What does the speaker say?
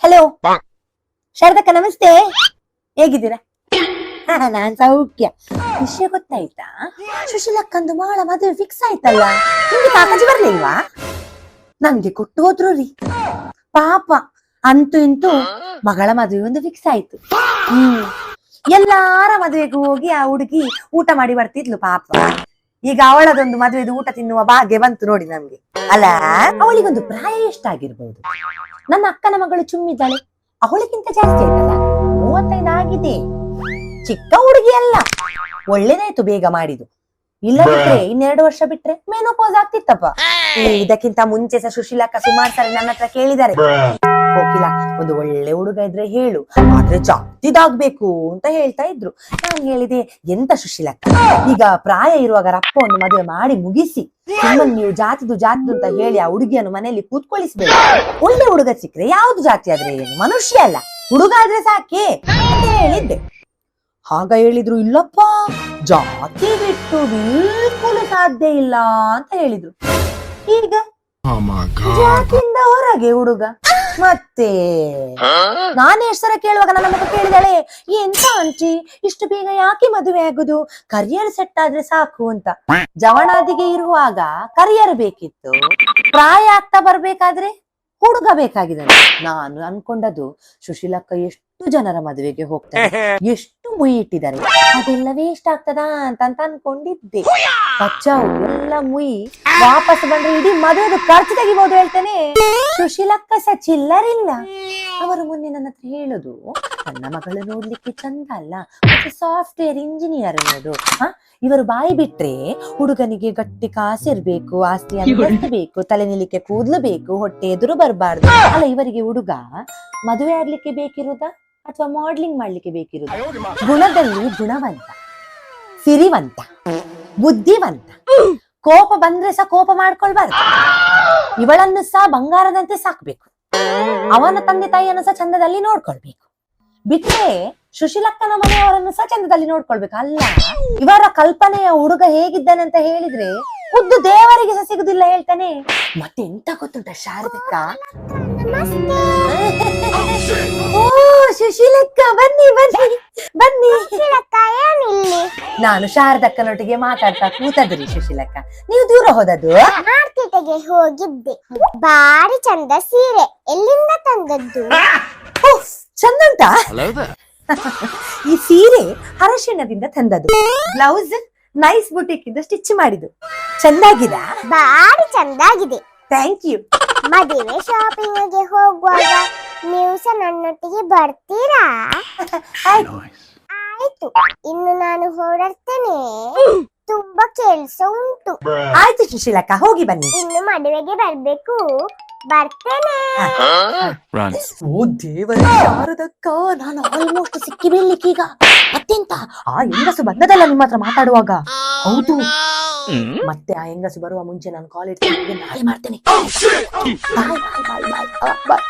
Hello ಶಾರದಕ್ಕ, ನಮಸ್ತೆ. ಹೇಗಿದ್ದೀರಾ? ನಾನ್ ಸೌಖ್ಯ. ವಿಷಯ ಗೊತ್ತಾಯ್ತಾ? ಸುಶೀಲಕ್ಕಂದು ಮಗಳ ಮದುವೆ ಫಿಕ್ಸ್ ಆಯ್ತಲ್ಲ. ನಿಮ್ಗೆ ಕಾಕಜಿ ಬರ್ಲಿಲ್ವಾ? ನನ್ಗೆ ಕೊಟ್ಟು ಹೋದ್ರು ರೀ ಪಾಪ. ಅಂತೂ ಇಂತೂ ಮಗಳ ಮದುವೆ ಒಂದು ಫಿಕ್ಸ್ ಆಯ್ತು. ಎಲ್ಲಾರ ಮದುವೆಗೂ ಹೋಗಿ ಆ ಹುಡುಗಿ ಊಟ ಮಾಡಿ ಬರ್ತಿದ್ಲು ಪಾಪ. ಈಗ ಅವಳದೊಂದು ಮದುವೆದು ಊಟ ತಿನ್ನುವ ಭಾಗ್ಯ ಬಂತು ನೋಡಿ ನಮ್ಗೆ. ಅಲ್ಲ, ಅವಳಿಗೊಂದು ಪ್ರಾಯ ಎಷ್ಟಾಗಿರ್ಬಹುದು? ನನ್ನ ಅಕ್ಕನ ಮಗಳು ಚುಮ್ಮಿದ್ದಾಳೆ, ಅವಳಿಗಿಂತ ಜಾಸ್ತಿ ಆಯ್ತಲ್ಲ, 35 ಆಗಿದೆ. ಚಿಕ್ಕ ಹುಡುಗಿ ಅಲ್ಲ. ಒಳ್ಳೇದಾಯ್ತು ಬೇಗ ಮಾಡಿದ್ದು. ಇಲ್ಲದಿದ್ರೆ 2 ವರ್ಷ ಬಿಟ್ರೆ ಮೆನೋಪಾಸ್ ಆಗ್ತಿತ್ತಪ್ಪ. ಇದಕ್ಕಿಂತ ಮುಂಚೆ ಸಹ ಸುಶೀಲಕ್ಕ ಸುಮಾರು ಸರಿ ನನ್ನ ಹತ್ರ ಕೇಳಿದ್ದಾರೆ, ಹೋಗಿಲ್ಲ ಒಂದು ಒಳ್ಳೆ ಹುಡುಗ ಇದ್ರೆ ಹೇಳು, ಆದ್ರೆ ಜಾತಿದಾಗ್ಬೇಕು ಅಂತ ಹೇಳ್ತಾ ಇದ್ರು. ನಾನ್ ಹೇಳಿದೆ, ಎಂತ ಸುಶೀಲಕ್ಕ, ಈಗ ಪ್ರಾಯ ಇರುವಾಗ ರಪ್ಪ ಒಂದು ಮದುವೆ ಮಾಡಿ ಮುಗಿಸಿ ನಿಮ್ಮನ್ನು ನೀವು ಜಾತಿದು ಅಂತ ಹೇಳಿ ಆ ಹುಡುಗಿಯನ್ನು ಮನೆಯಲ್ಲಿ ಕೂತ್ಕೊಳಿಸ್ಬೇಕು. ಒಳ್ಳೆ ಹುಡುಗ ಸಿಕ್ಕ್ರೆ ಯಾವ್ದು ಜಾತಿ ಆದ್ರೆ ಏನು, ಮನುಷ್ಯ ಅಲ್ಲ ಹುಡುಗ ಆದ್ರೆ ಸಾಕೆ ಅಂತ ಹೇಳಿದ್ದೆ. ಆಗ ಹೇಳಿದ್ರು, ಇಲ್ಲಪ್ಪ ಜಾತಿ ಬಿಟ್ಟು ಬಿಲ್ಕುಲ್ ಸಾಧ್ಯ ಇಲ್ಲ ಅಂತ ಹೇಳಿದ್ರು. ಈಗ ಜಾತಿಯಿಂದ ಹೊರಗೆ ಹುಡುಗ. ಮತ್ತೆ ನಾನೇ ಎಷ್ಟು ಸಲ ಕೇಳುವಾಗ ನನ್ನ ಮಗ ಕೇಳಿದಾಳೆ, ಎಂತ ಆಂಟಿ ಇಷ್ಟು ಬೇಗ ಯಾಕೆ ಮದುವೆ ಆಗುದು, ಕರಿಯರ್ ಸೆಟ್ ಆದ್ರೆ ಸಾಕು ಅಂತ. ಜವನಾದಿಗೆ ಇರುವಾಗ ಕರಿಯರ್ ಬೇಕಿತ್ತು, ಪ್ರಾಯ ಆಗ್ತಾ ಬರ್ಬೇಕಾದ್ರೆ ಹುಡುಗ ಬೇಕಾಗಿದ್ದಾನೆ. ನಾನು ಅನ್ಕೊಂಡದ್ದು, ಸುಶೀಲಕ್ಕ ಎಷ್ಟು ಜನರ ಮದುವೆಗೆ ಹೋಗ್ತಾರೆ, ಎಷ್ಟು ಮುಯಿ ಇಟ್ಟಿದ್ದಾರೆ, ಅದೆಲ್ಲ ವೇಸ್ಟ್ ಆಗ್ತದ ಅಂತ ಅನ್ಕೊಂಡಿದ್ದೆ. ಕಚ್ಚಾವು ಎಲ್ಲ ಮುಯಿ ವಾಪಸ್ ಬಂದ್ರೆ ಇಡೀ ಮದುವೆದು ಖರ್ಚು ತೆಗಿಬಹುದು ಹೇಳ್ತೇನೆ. ಸುಶೀಲಕ್ಕ ಸಹ ಚಿಲ್ಲರಿಲ್ಲ. ಅವರು ಮೊನ್ನೆ ನನ್ನ ಹತ್ರ ಹೇಳುದು, ನನ್ನ ಮಗಳು ನೋಡ್ಲಿಕ್ಕೆ ಚಂದ ಅಲ್ಲ, ಮತ್ತೆ ಸಾಫ್ಟ್ವೇರ್ ಇಂಜಿನಿಯರ್ ನೋಡು. ಇವರು ಬಾಯಿ ಬಿಟ್ರೆ ಹುಡುಗನಿಗೆ ಗಟ್ಟಿ ಕಾಸಿರ್ಬೇಕು, ಆಸ್ತಿ ಅಂತಸ್ತು ಬೇಕು, ತಲೆ ನಿಲಿಕ್ಕೆ ಕೂದಲು ಬೇಕು, ಹೊಟ್ಟೆ ಎದುರು ಬರಬಾರ್ದು. ಅಲ್ಲ, ಇವರಿಗೆ ಹುಡುಗ ಮದುವೆ ಆಗ್ಲಿಕ್ಕೆ ಬೇಕಿರುದ ಅಥವಾ ಮಾಡ್ಲಿಂಗ್ ಮಾಡ್ಲಿಕ್ಕೆ ಬೇಕಿರುದ? ಗುಣದಲ್ಲಿ ಗುಣವಂತ, ಸಿರಿವಂತ, ಬುದ್ಧಿವಂತ, ಕೋಪ ಬಂದ್ರೆ ಸಹ ಕೋಪ ಮಾಡ್ಕೊಳ್ಬಾರ್ದು. ಇವಳನ್ನು ಸಹ ಬಂಗಾರದಂತೆ ಸಾಕ್ಬೇಕು, ಅವನ ತಂದೆ ತಾಯಿಯನ್ನು ಸಹ ಚಂದದಲ್ಲಿ ನೋಡ್ಕೊಳ್ಬೇಕು. ಬಿಟ್ರೆ ಸುಶೀಲಕ್ಕನ ಮನೆಯವರನ್ನು ಸಹ ಚಂದದಲ್ಲಿ ನೋಡ್ಕೊಳ್ಬೇಕು. ಅಲ್ಲ, ಇವರ ಕಲ್ಪನೆಯ ಹುಡುಗ ಹೇಗಿದ್ದಾನೆ ಅಂತ ಹೇಳಿದ್ರೆ ಖುದ್ದು ದೇವರಿಗೆ ಸಹ ಸಿಗುದಿಲ್ಲ ಹೇಳ್ತಾನೆ. ಮತ್ತೆ ಎಂತ ಗೊತ್ತುಂಟ ಶಾರದಕ್ಕ? ಓ ಸುಶೀಲಕ್ಕ, ಬನ್ನಿ ಬನ್ನಿ ಬನ್ನಿ. ನಾನು ಶಾರದಕ್ಕನೊಟ್ಟಿಗೆ ಮಾತಾಡ್ತಾ ಕೂತದ್ರಿ. ಸುಶೀಲಕ್ಕ, ನೀವು ದೂರ ಹೋದದ್ದು? ಮಾರ್ಕೆಟ್ಗೆ ಹೋಗಿದ್ದೆ. ಬಾರಿ ಚಂದ ಸೀರೆ, ಎಲ್ಲಿಂದ ತಂದದ್ದು? ಚಂದ ಉಂಟಾ? ಈ ಸೀರೆ ಅರಶಿಣದಿಂದ ತಂದದ್ದು, ಬ್ಲೌಸ್ ನೈಸ್ ಬುಟಿಕ್ ಇಂದ ಸ್ಟಿಚ್ ಮಾಡಿದ್ದು. ಚಂದಾಗಿದ? ಬಾರಿ ಚಂದಾಗಿದೆ. Thank you. ಮದುವೆ ಶಾಪಿಂಗ್ ಗೆ ಹೋಗುವಾಗ ನೀವು ಸಹ ನನ್ನೊಟ್ಟಿಗೆ ಬರ್ತೀರಾ? ಆಯ್ತು, ಇನ್ನು ನಾನು ಹೊರಡ್ತೇನೆ, ತುಂಬಾ ಕೆಲ್ಸ ಉಂಟು. ಆಯ್ತು ಸುಶೀಲಕ್ಕ, ಹೋಗಿ ಬನ್ನಿ. ಇನ್ನು ಮದುವೆಗೆ ಬರ್ಬೇಕು, ಬರ್ತೇನೆ. ಓ ದೇವರೇ ಶಾರದಕ್ಕ, ನಾನು ಆಲ್ಮೋಸ್ಟ್ ಸಿಕ್ಕಿ ಬೀಳ್ಲಿಕ್ಕೀಗ. ಮತ್ತೆಂತ, ಆ ಹೆಂಗಸು ಬಂದದಲ್ಲ ನಿಮ್ಮ ಹತ್ರ ಮಾತಾಡುವಾಗ? ಹೌದು, ಮತ್ತೆ ಆ ಹೆಂಗಸು ಬರುವ ಮುಂಚೆ ನಾನು ಕಾಲೇಜ್ ನಾಳೆ ಮಾಡ್ತೇನೆ. ಬಾಯ್ ಬಾಯ್ ಬಾಯ್ ಬಾಯ್ ಬಾಯ್.